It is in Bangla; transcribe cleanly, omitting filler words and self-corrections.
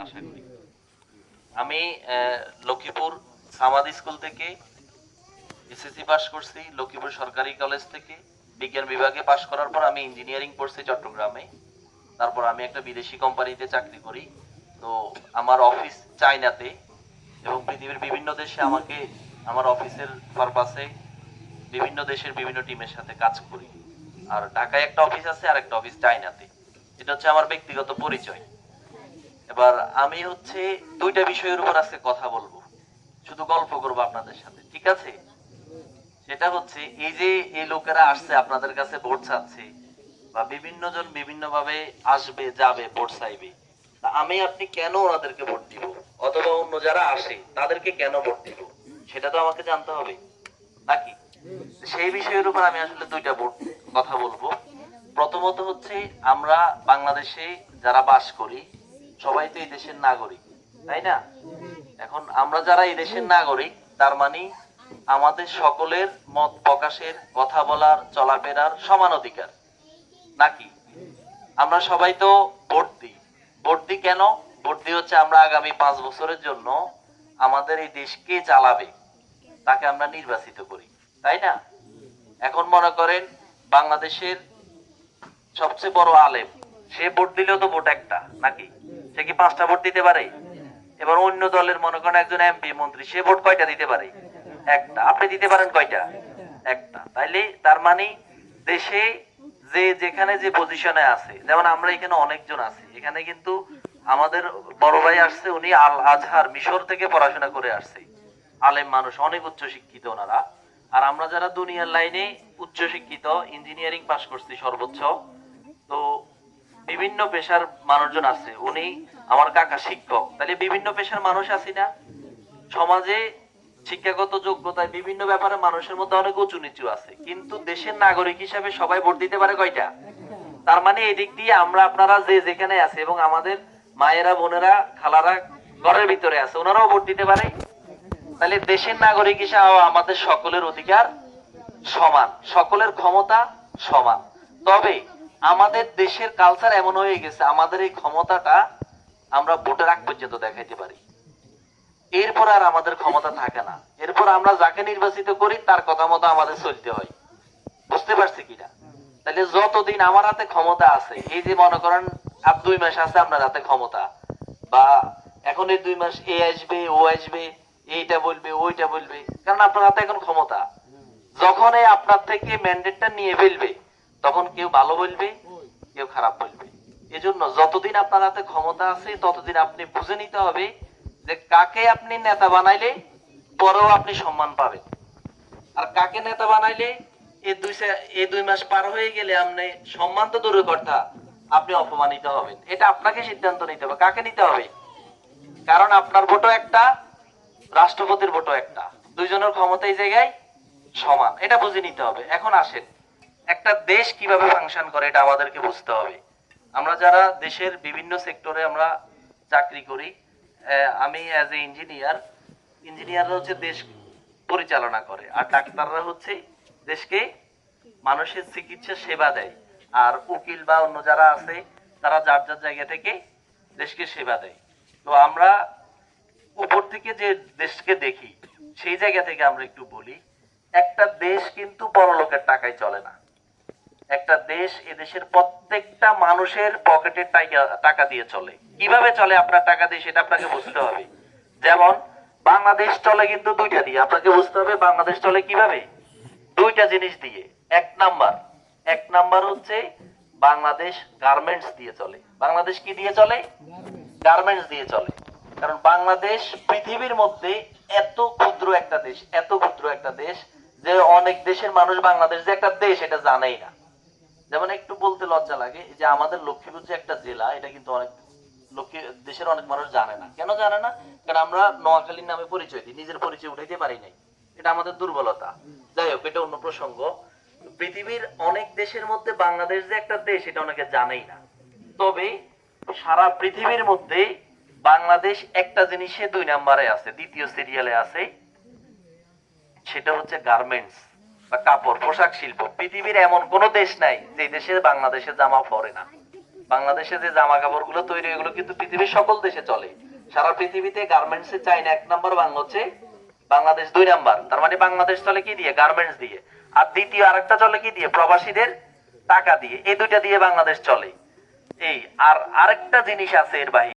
আশা করি। আমি লক্ষ্মীপুর সামাদ স্কুল থেকে এসএসসি পাস করছি, লক্ষ্মীপুর সরকারি কলেজ থেকে বিজ্ঞান বিভাগে পাশ করার পর আমি ইঞ্জিনিয়ারিং পড়ছি চট্টগ্রামে। তারপর আমি একটা বিদেশি কোম্পানিতে চাকরি করি। তো আমার অফিস চায়নাতে, এবং পৃথিবীর বিভিন্ন দেশে আমাকে আমার অফিসের পারপাসে বিভিন্ন দেশের বিভিন্ন টিমের সাথে কাজ করি। আর ঢাকায় একটা অফিস আছে, আর একটা অফিস চায়নাতে। এটা হচ্ছে আমার ব্যক্তিগত পরিচয়। এবার আমি হচ্ছে দুইটা বিষয়ের উপর আজকে কথা বলবো, শুধু গল্প করবো আপনাদের সাথে, ঠিক আছে? সেটা হচ্ছে এই যে এই লোকেরা আসছে আপনাদের কাছে ভোট চাচ্ছে, বা বিভিন্ন জন বিভিন্ন ভাবে আসবে যাবে ভোট চাইবে, তা আমি আপনি কেন ওনাদেরকে ভোট দিব, অথবা অন্য যারা আসে তাদেরকে কেন ভোট দিব, সেটা তো আমাকে জানতে হবে নাকি? সেই বিষয়ের উপর আমি আসলে দুইটা কথা বলবো। প্রথমত হচ্ছে আমরা বাংলাদেশে যারা বাস করি সবাই তো এই দেশের নাগরিক, তাই না? এখন আমরা যারা এই দেশের নাগরিক, তার মানে আমাদের সকলের মত প্রকাশের, কথা বলার, চলাফেরার সমান অধিকার, নাকি? আমরা সবাই তো ভোট দিই। ভোট দিই কেন? ভোট দিই হচ্ছে আমরা আগামী 5 বছরের জন্য আমাদের এই দেশকে চালাবে তাকে আমরা নির্বাচিত করি, তাই না? এখন মনে করেন বাংলাদেশের সবচেয়ে বড় আলেম, সে ভোট দিলেও তো ভোট একটা, নাকি? সে কি 5টা ভোট দিতে পারে? এবার অন্য দলের মনে করেন একজন এমপি মন্ত্রী, সে ভোট কয়টা দিতে পারে? একটা। আপনি দিতে পারেন কয়টা? একটা। তাইলে তার মানে দেশে যে যেখানে যে পজিশনে আছে, যেমন আমরা এখানে অনেকজন আছি, এখানে কিন্তু আমাদের বড় ভাই আসছে, উনি আল আজহার মিশর থেকে পড়াশোনা করে আসছে, আলেম মানুষ, অনেক উচ্চ শিক্ষিত ওনারা। আর আমরা যারা দুনিয়ার লাইনে উচ্চ শিক্ষিত, ইঞ্জিনিয়ারিং পাস করছি সর্বোচ্চ, তো বিভিন্ন পেশার মানুষজন আছে, উনি আমার কাকা শিক্ষক। তাহলে বিভিন্ন পেশার মানুষ আছি না সমাজে? শিক্ষাগত যোগ্যতায় বিভিন্ন ব্যাপারে মানুষের মধ্যে অনেক উঁচু নিচু আছে, কিন্তু দেশের নাগরিক হিসাবে সবাই ভোট দিতে পারে কয়টা? তার মানে এই দিক দিয়ে আমরা আপনারা যে যেখানে আছে, এবং আমাদের মায়েরা, বোনেরা, খালারা ঘরের ভিতরে আছে, ওনারাও ভোট দিতে পারে। তাহলে দেশের নাগরিক হিসাবে আমাদের সকলের অধিকার সমান, সকলের ক্ষমতা সমান। তবে আমাদের দেশের কালচার এমন হয়ে গেছে, আমাদের এই ক্ষমতাটা আমরা ভোটের আগ পর্যন্ত দেখাইতে পারি, এরপর আর আমাদের ক্ষমতা থাকে না। এরপর আমরা যাকে নির্বাচিত করি তার কথা মতো আমাদের চলতে হয়। বুঝতে পারছি কিনা? তাহলে যতদিন আমার হাতে ক্ষমতা আছে, এই যে মনে করেন আর 2 মাস আছে আপনার হাতে ক্ষমতা, বা এখন এই 2 মাস এ আসবে ও আসবে, এইটা বলবে ওইটা বলবে, কারণ আপনার হাতে এখন ক্ষমতা। যখন এই আপনার থেকে ম্যান্ডেটটা নিয়ে ফেলবে, তখন কেউ ভালো বলবে, কেউ খারাপ বলবে। এজন্য যতদিন আপনার হাতে ক্ষমতা আছে ততদিন আপনি বুঝে নিতে হবে যে কাকে আপনি নেতা বানাইলে পরেও আপনি সম্মান পাবেন, আর কাকে নেতা বানাইলে এই 2 মাস পার হয়ে গেলে আপনি সম্মান তো দূরের কথা, আপনি অপমানিত হবেন। এটা আপনাকে সিদ্ধান্ত নিতে হবে কাকে নিতে হবে। কারণ আপনার ভোটও একটা, রাষ্ট্রপতির ভোটও একটা, দুইজনের ক্ষমতা এই জায়গায় সমান, এটা বুঝে নিতে হবে। এখন আসেন, একটা দেশ কিভাবে ফাংশন করে এটা আমাদেরকে বুঝতে হবে। আমরা যারা দেশের বিভিন্ন সেক্টরে আমরা চাকরি করি, আমি অ্যাজ এ ইঞ্জিনিয়ার, ইঞ্জিনিয়াররা হচ্ছে দেশ পরিচালনা করে, আর ডাক্তাররা হচ্ছে দেশকে মানুষের চিকিৎসা সেবা দেয়, আর উকিল বা অন্য যারা আছে তারা যার যার জায়গা থেকে দেশকে সেবা দেয়। তো আমরা উপর থেকে যে দেশকে দেখি, সেই জায়গা থেকে আমরা একটু বলি, একটা দেশ কিন্তু বড়লোকের টাকায় চলে না। একটা দেশ, এদেশের প্রত্যেকটা মানুষের পকেটের টাকা দিয়ে চলে। কিভাবে চলে আপনার টাকা দিয়ে, সেটা আপনাকে বুঝতে হবে। যেমন বাংলাদেশ চলে কিন্তু দুইটা দিয়ে, আপনাকে বুঝতে হবে বাংলাদেশ চলে কিভাবে। দুইটা জিনিস দিয়ে। এক নাম্বার হচ্ছে বাংলাদেশ গার্মেন্টস দিয়ে চলে। বাংলাদেশ কি দিয়ে চলে? গার্মেন্টস দিয়ে চলে। কারণ বাংলাদেশ পৃথিবীর মধ্যে এত ক্ষুদ্র একটা দেশ, এত ক্ষুদ্র একটা দেশ, যে অনেক দেশের মানুষ বাংলাদেশ যে একটা দেশ এটা জানেই না। যেমন একটু বলতে লজ্জা লাগে যে আমাদের লক্ষ্মীপুর যে একটা জেলা, এটা কিন্তু অনেক দেশের অনেক মানুষ জানে না। কেন জানে না? কারণ আমরা নোয়াখালীর নামে পরিচয় দিই, নিজের পরিচয় উঠাইতে পারি নাই। এটা আমাদের দুর্বলতা। যাই হোক, এটা অন্য প্রসঙ্গ। পৃথিবীর অনেক দেশের মধ্যে বাংলাদেশ যে একটা দেশ এটা অনেকে জানেই না। তবে সারা পৃথিবীর মধ্যে বাংলাদেশ একটা জিনিসে 2 নম্বরে আছে, দ্বিতীয় সিরিয়ালে আছে, সেটা হচ্ছে গার্মেন্টস বা কাপড় পোশাক শিল্প। পৃথিবীর এমন কোন দেশ নাই যে দেশে বাংলাদেশের জামা পরে না। বাংলাদেশে যে জামা কাপড় গুলো তৈরি এগুলো কিন্তু পৃথিবীর সকল দেশে চলে। সারা পৃথিবীতে গার্মেন্টস এ চায়না 1 নম্বর, হচ্ছে বাংলাদেশ 2 নাম্বার। তার মানে বাংলাদেশ চলে কি দিয়ে? গার্মেন্টস দিয়ে। আর দ্বিতীয় আরেকটা চলে কি দিয়ে? প্রবাসীদের টাকা দিয়ে। এই দুইটা দিয়ে বাংলাদেশ চলে। এই আর আরেকটা জিনিস আছে এর বাইরে।